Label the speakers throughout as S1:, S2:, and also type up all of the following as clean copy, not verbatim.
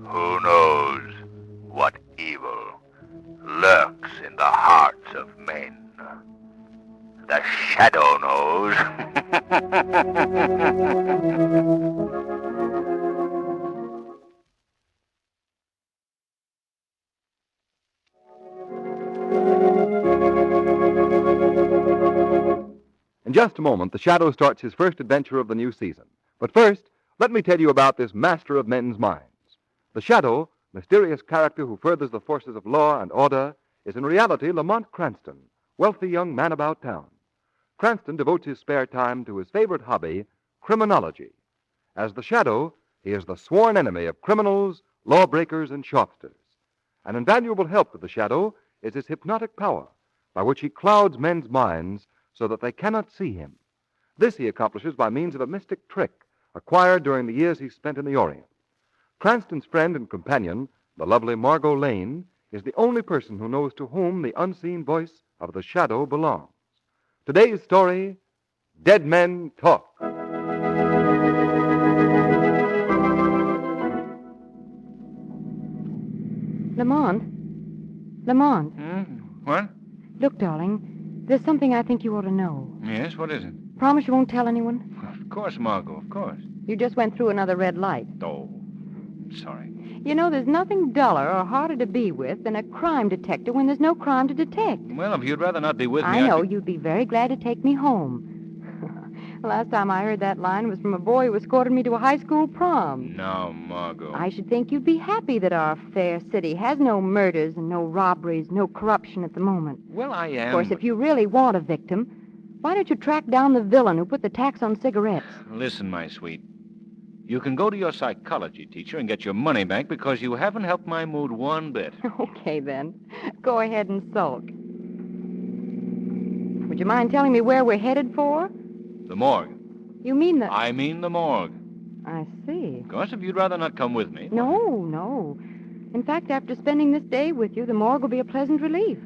S1: Who knows what evil lurks in the hearts of men? The Shadow knows.
S2: In just a moment, the Shadow starts his first adventure of the new season. But first, let me tell you about this master of men's minds. The Shadow, mysterious character who furthers the forces of law and order, is in reality Lamont Cranston, wealthy young man about town. Cranston devotes his spare time to his favorite hobby, criminology. As the Shadow, he is the sworn enemy of criminals, lawbreakers, and shopsters. An invaluable help to the Shadow is his hypnotic power, by which he clouds men's minds so that they cannot see him. This he accomplishes by means of a mystic trick acquired during the years he spent in the Orient. Cranston's friend and companion, the lovely Margot Lane, is the only person who knows to whom the unseen voice of the Shadow belongs. Today's story, Dead Men Talk.
S3: Lamont? Lamont?
S4: What?
S3: Look, darling, there's something I think you ought to know.
S4: Yes, what is it?
S3: Promise you won't tell anyone?
S4: Of course, Margot, of course.
S3: You just went through another red light.
S4: Oh, sorry.
S3: You know, there's nothing duller or harder to be with than a crime detective when there's no crime to detect.
S4: Well, if you'd rather not be with me,
S3: I know. You'd be very glad to take me home. Last time I heard that line was from a boy who escorted me to a high school prom.
S4: Now, Margot.
S3: I should think you'd be happy that our fair city has no murders and no robberies, no corruption at the moment.
S4: Well, I am.
S3: Of course, if you really want a victim, why don't you track down the villain who put the tax on cigarettes?
S4: Listen, my sweet. You can go to your psychology teacher and get your money back because you haven't helped my mood one bit.
S3: Okay, then. Go ahead and sulk. Would you mind telling me where we're headed for?
S4: The morgue.
S3: You mean the...
S4: I mean the morgue.
S3: I see.
S4: Of course, if you'd rather not come with me.
S3: No. In fact, after spending this day with you, the morgue will be a pleasant relief.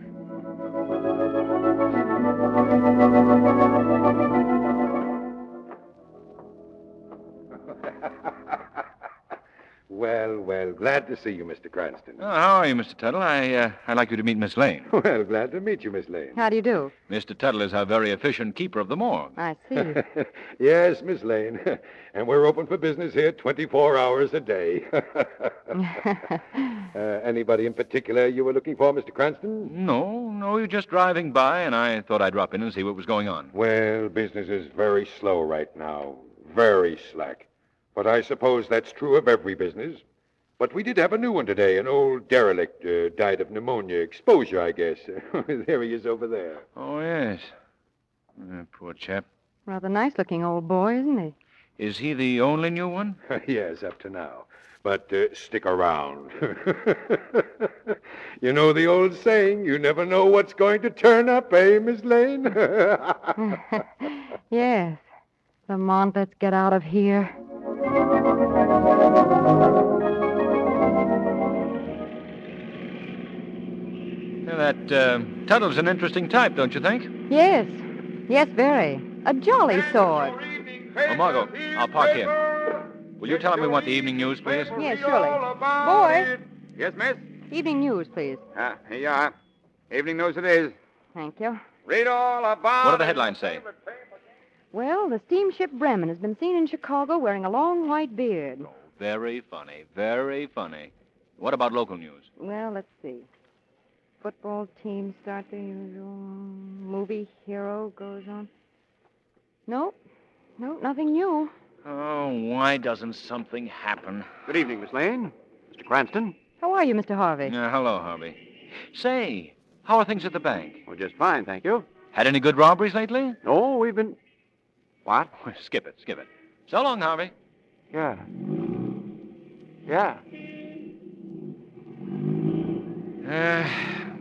S5: Well, glad to see you, Mr. Cranston.
S4: Oh, how are you, Mr. Tuttle? I'd like you to meet Miss Lane.
S5: Well, glad to meet you, Miss Lane.
S3: How do you do?
S4: Mr. Tuttle is our very efficient keeper of the morgue.
S3: I see.
S5: Yes, Miss Lane. And we're open for business here 24 hours a day. Anybody in particular you were looking for, Mr. Cranston?
S4: No, you're just driving by, and I thought I'd drop in and see what was going on.
S5: Well, business is very slow right now. Very slack. But I suppose that's true of every business. But we did have a new one today. An old derelict died of pneumonia. Exposure, I guess. There he is over there.
S4: Oh, yes. Poor chap.
S3: Rather nice-looking old boy, isn't he?
S4: Is he the only new one?
S5: Yes, up to now. But stick around. You know the old saying, you never know what's going to turn up, eh, Miss Lane?
S3: Yes. Lamont, let's get out of here.
S4: That Tuttle's an interesting type, don't you think?
S3: Yes, very. A jolly sort.
S4: Oh, Margot, I'll park here. Will you tell him we want the evening news, please?
S3: Yes, surely. Boy,
S6: Yes, miss?
S3: evening news, please.
S6: Here you are. Evening news it is.
S3: Thank you.
S6: Read all about...
S4: What do the headlines say?
S3: Well, the steamship Bremen has been seen in Chicago wearing a long white beard.
S4: Oh, very funny, very funny. What about local news?
S3: Well, let's see. Football team start the usual. Movie hero goes on. Nope, nothing new.
S4: Oh, why doesn't something happen?
S6: Good evening, Miss Lane. Mr. Cranston.
S3: How are you, Mr. Harvey?
S4: Hello, Harvey. Say, how are things at the bank?
S6: Oh, just fine, thank you.
S4: Had any good robberies lately?
S6: Oh, we've been... What?
S4: Skip it. So long, Harvey.
S6: Yeah.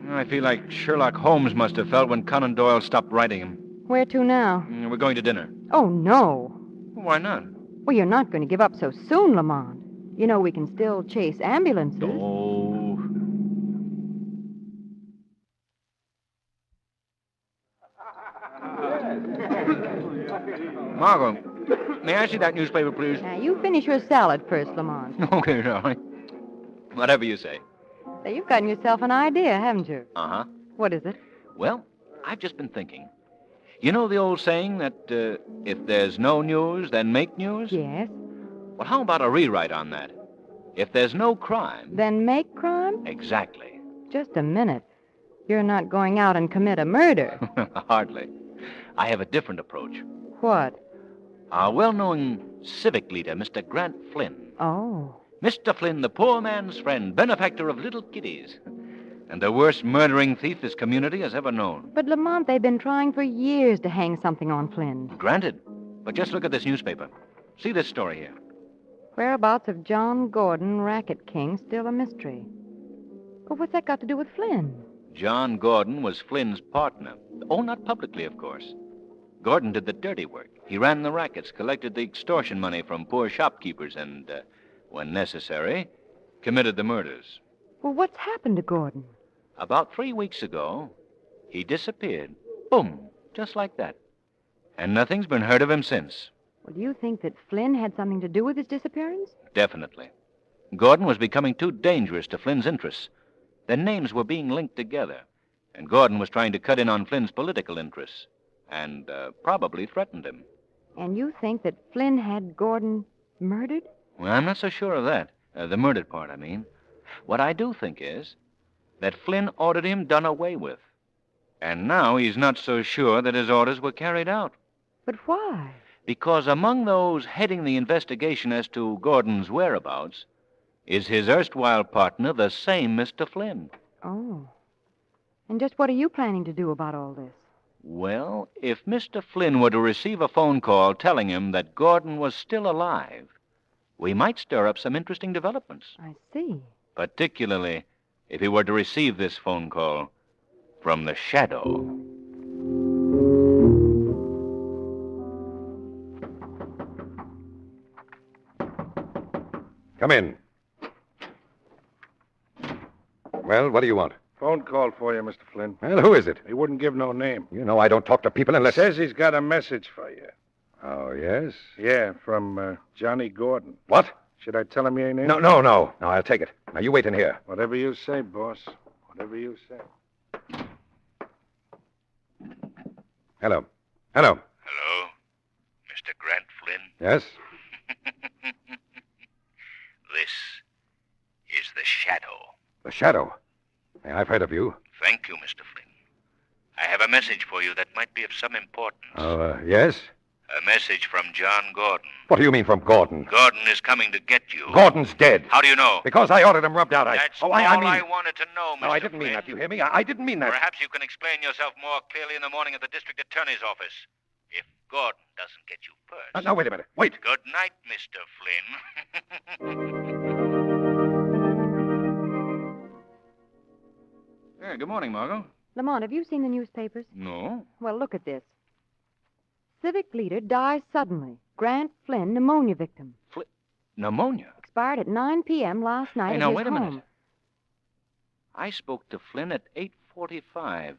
S4: I feel like Sherlock Holmes must have felt when Conan Doyle stopped writing him.
S3: Where to now?
S4: We're going to dinner.
S3: Oh, no.
S4: Why not?
S3: Well, you're not going to give up so soon, Lamont. You know we can still chase ambulances.
S4: Oh, Margot, may I see that newspaper, please?
S3: Now, you finish your salad first, Lamont.
S4: Okay, darling. Whatever you say.
S3: Say, you've gotten yourself an idea, haven't you?
S4: Uh-huh.
S3: What is it?
S4: Well, I've just been thinking. You know the old saying that if there's no news, then make news?
S3: Yes.
S4: Well, how about a rewrite on that? If there's no crime...
S3: Then make crime?
S4: Exactly.
S3: Just a minute. You're not going out and commit a murder.
S4: Hardly. I have a different approach.
S3: What?
S4: Our well-known civic leader, Mr. Grant Flynn.
S3: Oh.
S4: Mr. Flynn, the poor man's friend, benefactor of little kiddies, and the worst murdering thief this community has ever known.
S3: But, Lamont, they've been trying for years to hang something on Flynn.
S4: Granted. But just look at this newspaper. See this story here.
S3: Whereabouts of John Gordon, racket king, still a mystery. But what's that got to do with Flynn?
S4: John Gordon was Flynn's partner. Oh, not publicly, of course. Gordon did the dirty work. He ran the rackets, collected the extortion money from poor shopkeepers, and, when necessary, committed the murders.
S3: Well, what's happened to Gordon?
S4: About 3 weeks ago, he disappeared. Boom, just like that. And nothing's been heard of him since.
S3: Well, do you think that Flynn had something to do with his disappearance?
S4: Definitely. Gordon was becoming too dangerous to Flynn's interests. Their names were being linked together, and Gordon was trying to cut in on Flynn's political interests, and probably threatened him.
S3: And you think that Flynn had Gordon murdered?
S4: Well, I'm not so sure of that. The murdered part, I mean. What I do think is that Flynn ordered him done away with. And now he's not so sure that his orders were carried out.
S3: But why?
S4: Because among those heading the investigation as to Gordon's whereabouts is his erstwhile partner, the same Mr. Flynn.
S3: Oh. And just what are you planning to do about all this?
S4: Well, if Mr. Flynn were to receive a phone call telling him that Gordon was still alive, we might stir up some interesting developments.
S3: I see.
S4: Particularly if he were to receive this phone call from the Shadow.
S5: Come in. Well, what do you want?
S7: Phone call for you, Mr. Flynn.
S5: Well, who is it?
S7: He wouldn't give no name.
S5: You know I don't talk to people unless...
S7: Says he's got a message for you.
S5: Oh, yes?
S7: Yeah, from Johnny Gordon.
S5: What?
S7: Should I tell him you ain't in?
S5: No. No, I'll take it. Now, you wait in here.
S7: Whatever you say, boss. Whatever you say.
S5: Hello.
S1: Hello? Mr. Grant Flynn?
S5: Yes?
S1: This is the Shadow.
S5: The Shadow. Hey, I've heard of you.
S1: Thank you, Mr. Flynn. I have a message for you that might be of some importance.
S5: Yes?
S1: A message from John Gordon.
S5: What do you mean from Gordon?
S1: Gordon is coming to get you.
S5: Gordon's dead.
S1: How do you know?
S5: Because I ordered him rubbed out.
S1: That's
S5: I
S1: all
S5: mean...
S1: I wanted to know, Mr.
S5: No, I didn't mean
S1: Flynn.
S5: that. You hear me? I didn't mean that.
S1: Perhaps you can explain yourself more clearly in the morning at the district attorney's office. If Gordon doesn't get you first.
S5: Now, wait a minute. Wait.
S1: Good night, Mr. Flynn.
S4: Yeah, good morning, Margot.
S3: Lamont, have you seen the newspapers?
S4: No.
S3: Well, look at this. Civic leader dies suddenly. Grant Flynn, pneumonia victim.
S4: Pneumonia?
S3: Expired at 9 p.m. last night
S4: Hey,
S3: at
S4: now,
S3: his
S4: wait a
S3: home.
S4: minute. I spoke to Flynn at 8:45.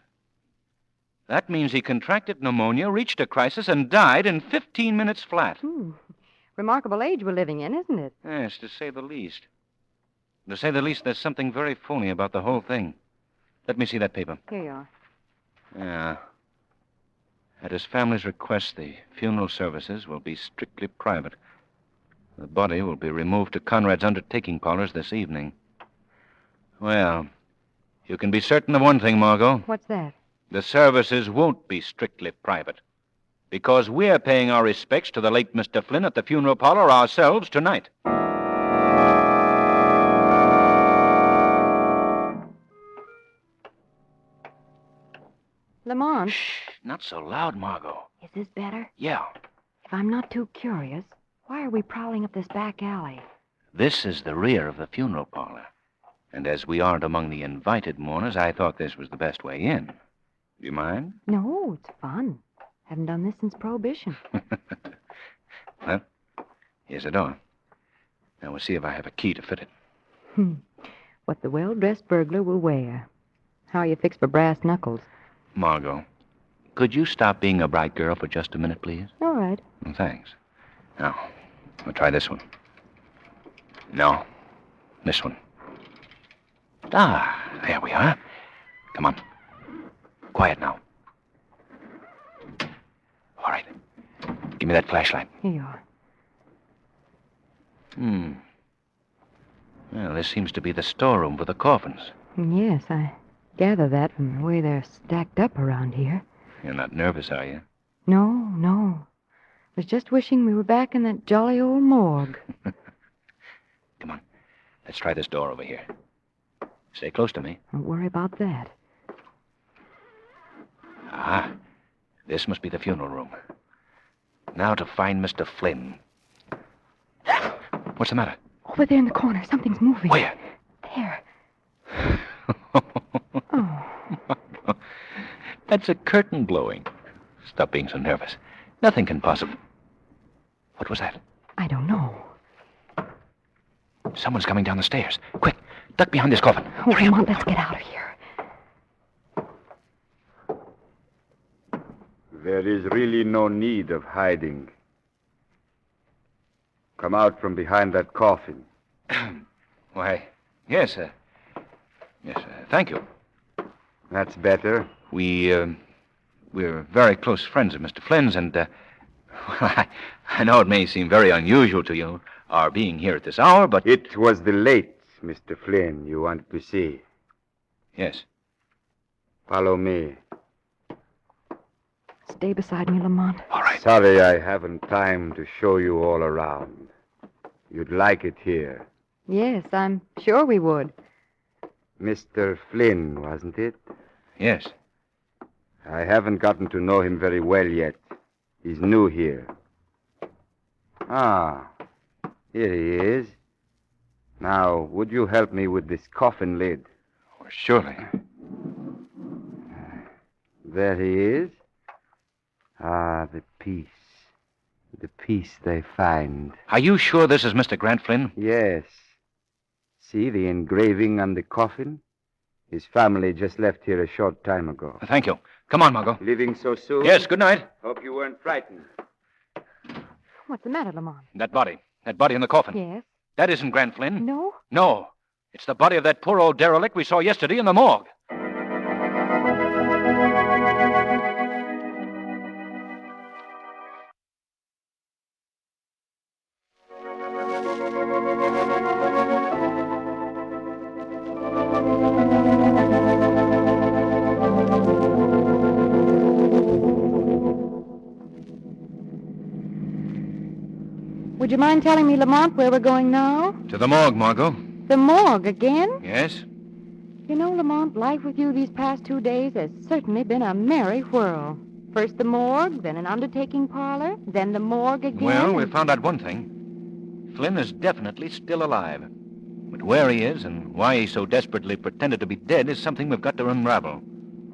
S4: That means he contracted pneumonia, reached a crisis, and died in 15 minutes flat.
S3: Remarkable age we're living in, isn't it?
S4: Yes, to say the least. To say the least, there's something very phony about the whole thing. Let me see that paper.
S3: Here you are.
S4: Yeah. At his family's request, the funeral services will be strictly private. The body will be removed to Conrad's undertaking parlors this evening. Well, you can be certain of one thing, Margot.
S3: What's that?
S4: The services won't be strictly private. Because we're paying our respects to the late Mr. Flynn at the funeral parlor ourselves tonight.
S3: Lamont,
S4: Shh, not so loud, Margot.
S3: is this better?
S4: Yeah.
S3: If I'm not too curious, why are we prowling up this back alley?
S4: This is the rear of the funeral parlor. And as we aren't among the invited mourners, I thought this was the best way in. Do you mind?
S3: No, it's fun. Haven't done this since Prohibition.
S4: Well, here's the door. Now we'll see if I have a key to fit it.
S3: What the well-dressed burglar will wear. How are you fixed for brass knuckles?
S4: Margot, Could you stop being a bright girl for just a minute, please?
S3: All right.
S4: Well, thanks. Now, we'll try this one. No. This one. Ah, there we are. Come on. Quiet now. All right. Give me that flashlight.
S3: Here you are.
S4: Well, this seems to be the storeroom for the coffins.
S3: Yes, I gather that from the way they're stacked up around here.
S4: You're not nervous, are you?
S3: No, no. I was just wishing we were back in that jolly old morgue.
S4: Come on. Let's try this door over here. Stay close to me.
S3: Don't worry about that.
S4: Ah, this must be the funeral room. Now to find Mr. Flynn. What's the matter?
S3: Over there in the corner, something's moving.
S4: Where?
S3: There. Oh.
S4: That's a curtain blowing. Stop being so nervous. Nothing can possibly... What was that?
S3: I don't know.
S4: Someone's coming down the stairs. Quick, duck behind this coffin.
S3: Oh,
S4: Hurry
S3: come
S4: up.
S3: on, let's get out of here.
S8: There is really no need of hiding. Come out from behind that coffin.
S4: Why, yes, thank you.
S8: That's better.
S4: We're very close friends of Mr. Flynn's, and, well, I know it may seem very unusual to you, our being here at this hour, but...
S8: It was the late Mr. Flynn you wanted to see.
S4: Yes.
S8: Follow me.
S3: Stay beside me, Lamont.
S4: All right.
S8: Sorry I haven't time to show you all around. You'd like it here.
S3: Yes, I'm sure we would.
S8: Mr. Flynn, wasn't it?
S4: Yes.
S8: I haven't gotten to know him very well yet. He's new here. Ah, here he is. Now, would you help me with this coffin lid?
S4: Well, surely.
S8: There he is. Ah, the piece. The piece they find.
S4: Are you sure this is Mr. Grant Flynn?
S8: Yes. See the engraving on the coffin? His family just left here a short time ago.
S4: Thank you. Come on, Margot.
S8: Leaving so soon?
S4: Yes, good night.
S8: Hope you weren't frightened.
S3: What's the matter, Lamont?
S4: That body in the coffin.
S3: Yes?
S4: That isn't Grant Flynn.
S3: No?
S4: No. It's the body of that poor old derelict we saw yesterday in the morgue.
S3: Would you mind telling me, Lamont, where we're going now?
S4: To the morgue, Margot.
S3: The morgue again?
S4: Yes?
S3: You know, Lamont, life with you these past 2 days has certainly been a merry whirl. First the morgue, then an undertaking parlor, then the morgue again.
S4: Well, we found out one thing. Flynn is definitely still alive. But where he is and why he so desperately pretended to be dead is something we've got to unravel.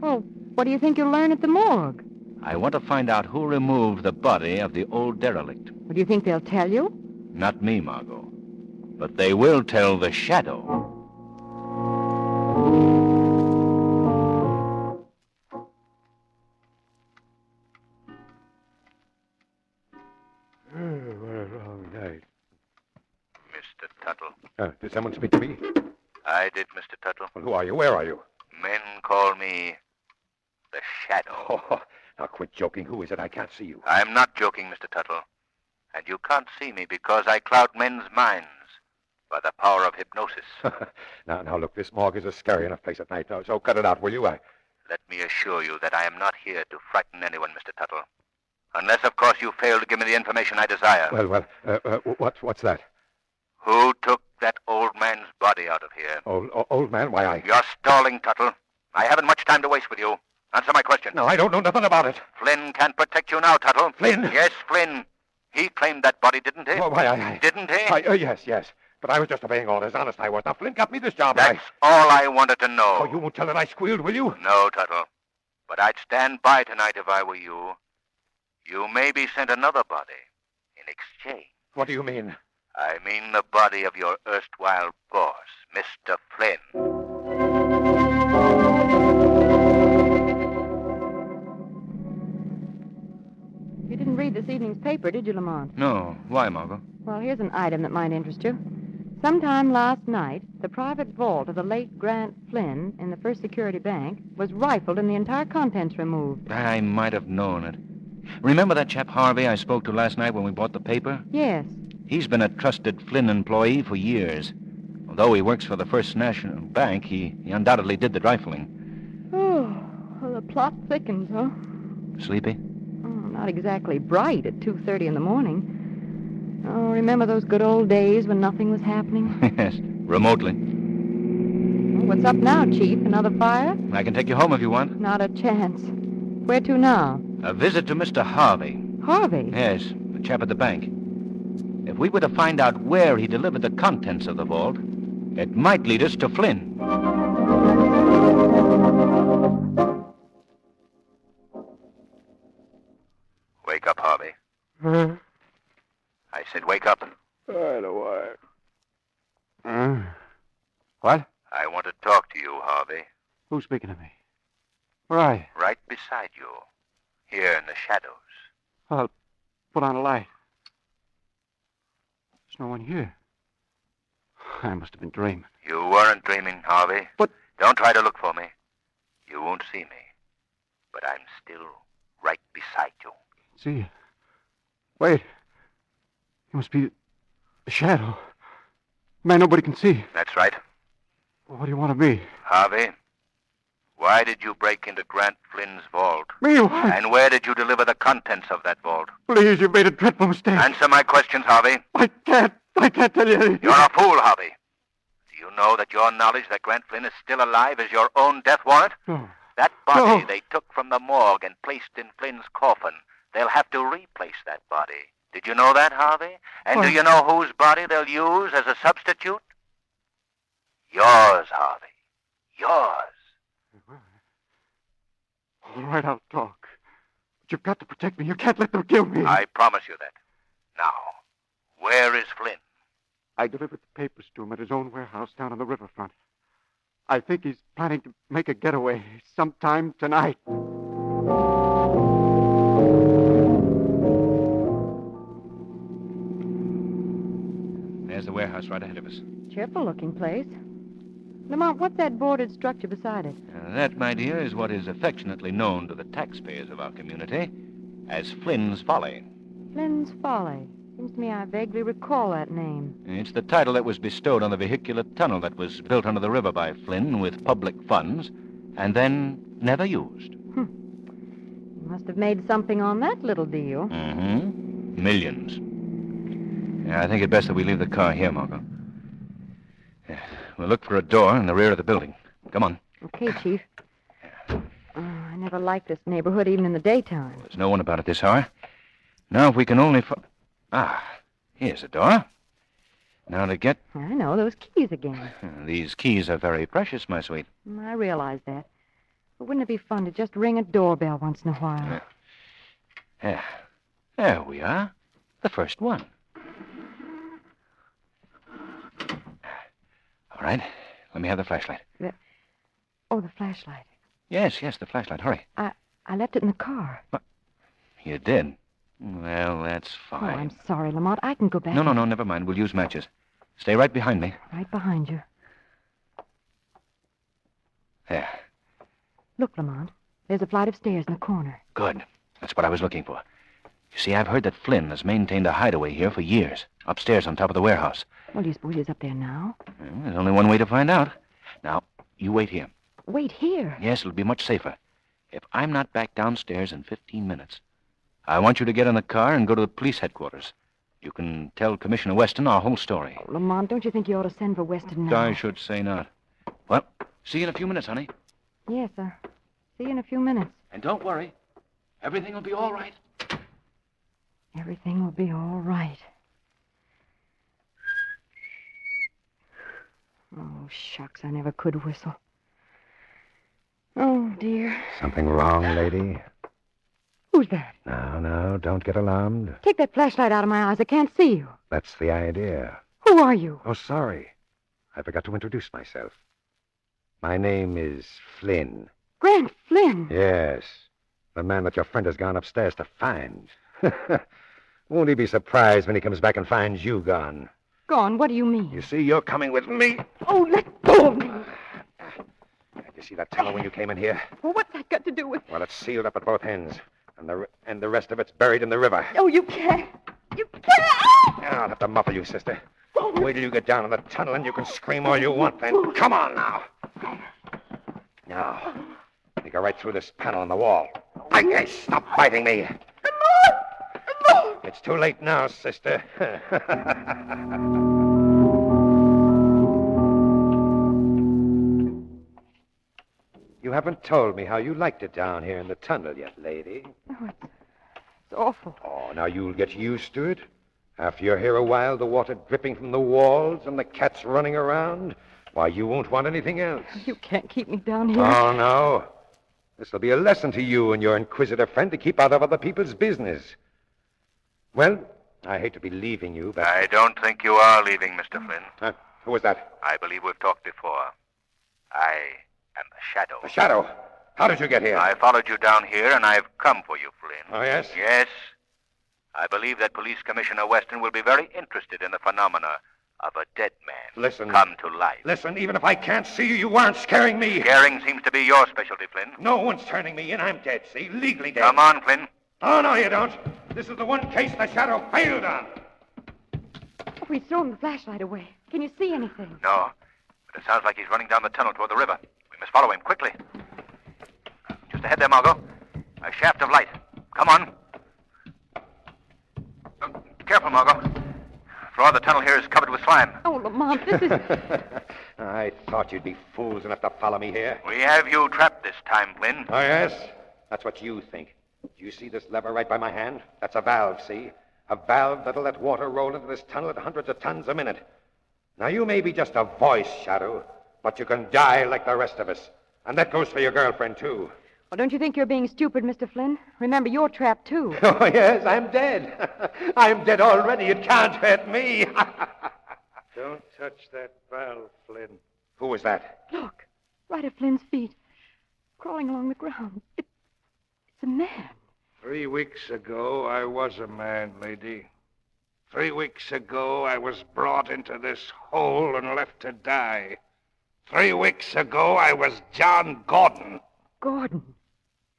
S3: Oh, what do you think you'll learn at the morgue?
S4: I want to find out who removed the body of the old derelict.
S3: What do you think they'll tell you?
S4: Not me, Margot. But they will tell the shadow.
S5: What a long night.
S1: Mr. Tuttle.
S5: Did someone speak to me?
S1: I did, Mr. Tuttle.
S5: Well, who are you? Where are you?
S1: Men call me the Shadow.
S5: Oh, now quit joking. Who is it? I can't see you.
S1: I'm not joking, Mr. Tuttle. And you can't see me because I cloud men's minds by the power of hypnosis.
S5: Now, look, this morgue is a scary enough place at night. Now, so cut it out, will you?
S1: Let me assure you that I am not here to frighten anyone, Mr. Tuttle. Unless, of course, you fail to give me the information I desire.
S5: Well, what's that?
S1: Who took that old man's body out of here?
S5: Old man? Why,
S1: You're stalling, Tuttle. I haven't much time to waste with you. Answer my question.
S5: No, I don't know nothing about it.
S1: Flynn can't protect you now, Tuttle.
S5: Flynn?
S1: Yes, Flynn. He claimed that body, didn't he?
S5: Oh, why,
S1: Didn't he?
S5: Yes. But I was just obeying orders. Honest, I was. Now, Flynn got me this job.
S1: That's all I wanted to know.
S5: Oh, you won't tell that I squealed, will you?
S1: No, Tuttle. But I'd stand by tonight if I were you. You may be sent another body in exchange.
S5: What do you mean?
S1: I mean the body of your erstwhile boss, Mr. Flynn.
S3: this evening's paper, did you, Lamont?
S4: No. Why, Margot?
S3: Well, here's an item that might interest you. Sometime last night, the private vault of the late Grant Flynn in the First Security Bank was rifled and the entire contents removed.
S4: I might have known it. Remember that chap Harvey I spoke to last night when we bought the paper?
S3: Yes.
S4: He's been a trusted Flynn employee for years. Although he works for the First National Bank, he undoubtedly did the rifling.
S3: Oh, well, the plot thickens, huh?
S4: Sleepy?
S3: Oh, not exactly bright at 2:30 in the morning. Oh, remember those good old days when nothing was happening?
S4: Yes, remotely.
S3: Well, what's up now, Chief? Another fire?
S4: I can take you home if you want.
S3: Not a chance. Where to now?
S4: A visit to Mr. Harvey.
S3: Harvey?
S4: Yes, the chap at the bank. If we were to find out where he delivered the contents of the vault, it might lead us to Flynn.
S1: Wake up, Harvey.
S6: Huh?
S1: I said wake up.
S6: I don't want. What?
S1: I want to talk to you, Harvey.
S6: Who's speaking to me? Where are you?
S1: Right beside you. Here in the shadows.
S6: I'll put on a light. There's no one here. I must have been dreaming.
S1: You weren't dreaming, Harvey.
S6: But-
S1: Don't try to look for me. You won't see me. But I'm still right beside you.
S6: See you. Wait. You must be a shadow. Man nobody can see.
S1: That's right.
S6: What do you want of me?
S1: Harvey, why did you break into Grant Flynn's vault?
S6: Me? What?
S1: And where did you deliver the contents of that vault?
S6: Please, you've made a dreadful mistake.
S1: Answer my questions, Harvey.
S6: I can't tell you anything.
S1: You're a fool, Harvey. Do you know that your knowledge that Grant Flynn is still alive is your own death warrant?
S6: No.
S1: That body
S6: No.
S1: they took from the morgue and placed in Flynn's coffin, they'll have to replace that body. Did you know that, Harvey? And do you know whose body they'll use as a substitute? Yours, Harvey. Yours.
S6: All right, I'll talk. But you've got to protect me. You can't let them kill me.
S1: I promise you that. Now, where is Flynn?
S6: I delivered the papers to him at his own warehouse down on the riverfront. I think he's planning to make a getaway sometime tonight.
S4: There's the warehouse right ahead of us.
S3: Cheerful-looking place. Lamont, what's that boarded structure beside it?
S4: That, my dear, is what is affectionately known to the taxpayers of our community as Flynn's Folly.
S3: Flynn's Folly. Seems to me I vaguely recall that name.
S4: It's the title that was bestowed on the vehicular tunnel that was built under the river by Flynn with public funds and then never used.
S3: You must have made something on that little deal.
S4: Mm-hmm. Millions. Yeah, I think it best that we leave the car here, Margot. Yeah, we'll look for a door in the rear of the building. Come on.
S3: Okay, Chief. I never liked this neighborhood, even in the daytime.
S4: There's no one about at this hour. Now, if we can only... here's a door. Now to get...
S3: I know, those keys again.
S4: These keys are very precious, my sweet.
S3: I realize that. But wouldn't it be fun to just ring a doorbell once in a while?
S4: Yeah. There we are. The first one. All right. Let me have the flashlight.
S3: Oh, the flashlight.
S4: Yes, the flashlight. Hurry.
S3: I left it in the car.
S4: You did? Well, that's
S3: Oh,
S4: fine.
S3: I'm sorry, Lamont. I can go back.
S4: No, never mind. We'll use matches. Stay right behind me.
S3: Right behind you.
S4: There.
S3: Look, Lamont. There's a flight of stairs in the corner.
S4: Good. That's what I was looking for. You see, I've heard that Flynn has maintained a hideaway here for years, upstairs on top of the warehouse.
S3: Well, do you suppose he's up there now?
S4: Well, there's only one way to find out. Now, you wait here.
S3: Wait here.
S4: Yes, it'll be much safer. If I'm not back downstairs in 15 minutes, I want you to get in the car and go to the police headquarters. You can tell Commissioner Weston our whole story.
S3: Oh, Lamont, don't you think you ought to send for Weston now?
S4: I should say not. Well, see you in a few minutes, honey.
S3: Yes, sir. See you in a few minutes.
S4: And don't worry. Everything will be all right.
S3: Everything will be all right. Oh, shucks, I never could whistle. Oh, dear.
S9: Something wrong, lady?
S3: Who's that?
S9: No, don't get alarmed.
S3: Take that flashlight out of my eyes. I can't see you.
S9: That's the idea.
S3: Who are you?
S9: Oh, sorry. I forgot to introduce myself. My name is Flynn.
S3: Grant Flynn.
S9: Yes, the man that your friend has gone upstairs to find. Won't he be surprised when he comes back and finds you gone?
S3: Gone? What do you mean?
S9: You see, you're coming with me.
S3: Oh, let go of me.
S9: Did you see that tunnel when you came in here?
S3: Well, what's that got to do with...
S9: Well, it's sealed up at both ends, and the rest of it's buried in the river.
S3: Oh, you can't. You can't.
S9: I'll have to muffle you, sister. Wait till you get down in the tunnel and you can scream all you want then. Come on now. Now, you go right through this panel on the wall. Hey, stop biting me. It's too late now, sister. You haven't told me how you liked it down here in the tunnel yet, lady.
S3: Oh, it's awful.
S9: Oh, now you'll get used to it. After you're here a while, the water dripping from the walls and the cats running around, why, you won't want anything else.
S3: You can't keep me down here.
S9: Oh, no. This'll be a lesson to you and your inquisitive friend to keep out of other people's business. Well, I hate to be leaving you, but...
S1: I don't think you are leaving, Mr. Flynn.
S9: Who was that?
S1: I believe we've talked before. I am the Shadow.
S9: The Shadow. How did you get here?
S1: I followed you down here, and I've come for you, Flynn.
S9: Oh, yes?
S1: Yes. I believe that Police Commissioner Weston will be very interested in the phenomena of a dead man
S9: Listen.
S1: come to life.
S9: Listen, even if I can't see you, you aren't scaring me.
S1: Scaring seems to be your specialty, Flynn.
S9: No one's turning me in. I'm dead, see? Legally dead.
S1: Come on, Flynn.
S9: Oh, no, you don't. This is the one case the Shadow failed on.
S3: Oh, he's thrown the flashlight away. Can you see anything?
S1: No, but it sounds like he's running down the tunnel toward the river. We must follow him quickly. Just ahead there, Margot. A shaft of light. Come on. Careful, Margot. The floor of the tunnel here is covered with slime.
S3: Oh, Lamont, this is...
S9: I thought you'd be fools enough to follow me here.
S1: We have you trapped this time, Flynn.
S9: Oh, yes? That's what you think. Do you see this lever right by my hand? That's a valve, see? A valve that'll let water roll into this tunnel at hundreds of tons a minute. Now, you may be just a voice, Shadow, but you can die like the rest of us. And that goes for your girlfriend, too.
S3: Well, don't you think you're being stupid, Mr. Flynn? Remember, you're trapped, too.
S9: Oh, yes, I'm dead. I'm dead already. It can't hurt me.
S7: Don't touch that valve, Flynn.
S9: Who was that?
S3: Look, right at Flynn's feet, crawling along the ground. It's a man.
S7: 3 weeks ago, I was a man, lady. 3 weeks ago, I was brought into this hole and left to die. 3 weeks ago, I was John Gordon.
S3: Gordon.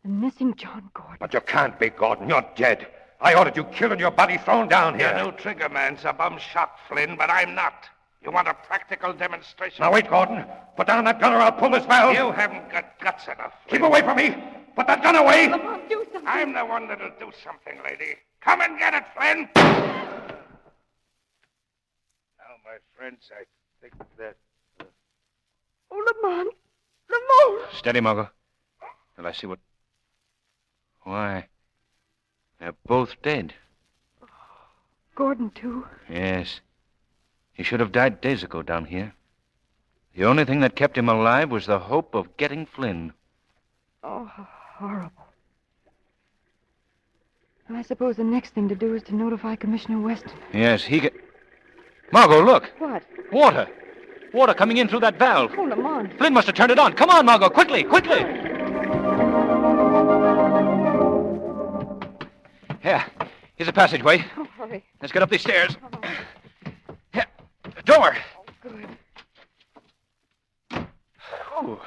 S3: The missing John Gordon.
S9: But you can't be Gordon. You're dead. I ordered you killed and your body thrown down here.
S7: Your new trigger man's a bum shot, Flynn, but I'm not. You want a practical demonstration?
S9: Now, wait, Gordon. Put down that gun or I'll pull this valve.
S7: You haven't got guts enough, Flynn.
S9: Keep away from me. Put that gun away.
S3: Lamont, do something.
S7: I'm the one that'll do something, lady. Come and get it, Flynn. Now, my friends, I think that...
S3: Oh, Lamont. Lamont.
S4: Steady, Margot. Till I see what... Why, they're both dead.
S3: Gordon, too.
S4: Yes. He should have died days ago down here. The only thing that kept him alive was the hope of getting Flynn.
S3: Oh, how horrible. Well, I suppose the next thing to do is to notify Commissioner Weston.
S4: Yes, he get... Margot, look!
S3: What?
S4: Water! Water coming in through that valve.
S3: Oh, Lamont.
S4: Flynn must have turned it on. Come on, Margot, quickly, quickly! Here, here's a passageway.
S3: Oh, hurry.
S4: Let's get up these stairs. Here, door.
S3: Oh, good.
S4: Ooh,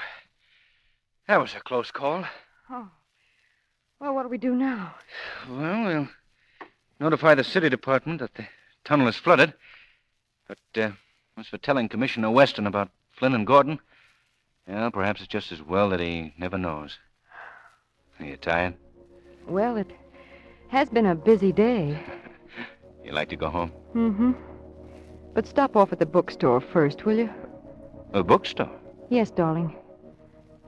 S4: that was a close call.
S3: Oh. Well, what do we do now?
S4: Well, we'll notify the city department that the tunnel is flooded. But as for telling Commissioner Weston about Flynn and Gordon, well, perhaps it's just as well that he never knows. Are you tired?
S3: Well, it has been a busy day.
S4: You like to go home?
S3: Mm-hmm. But stop off at the bookstore first, will you?
S4: A bookstore?
S3: Yes, darling.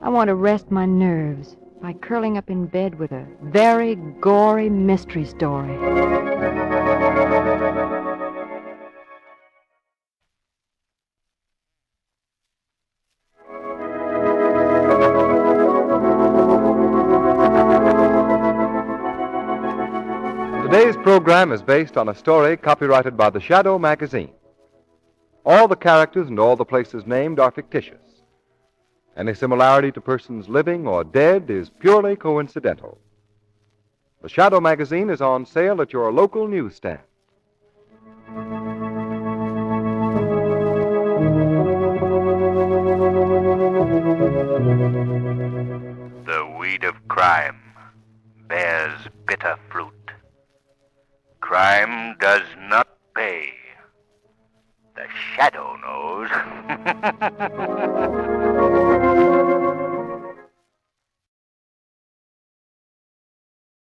S3: I want to rest my nerves by curling up in bed with a very gory mystery story.
S2: Today's program is based on a story copyrighted by the Shadow magazine. All the characters and all the places named are fictitious. Any similarity to persons living or dead is purely coincidental. The Shadow magazine is on sale at your local newsstand.
S1: The weed of crime bears bitter fruit. Crime does not pay. The Shadow knows.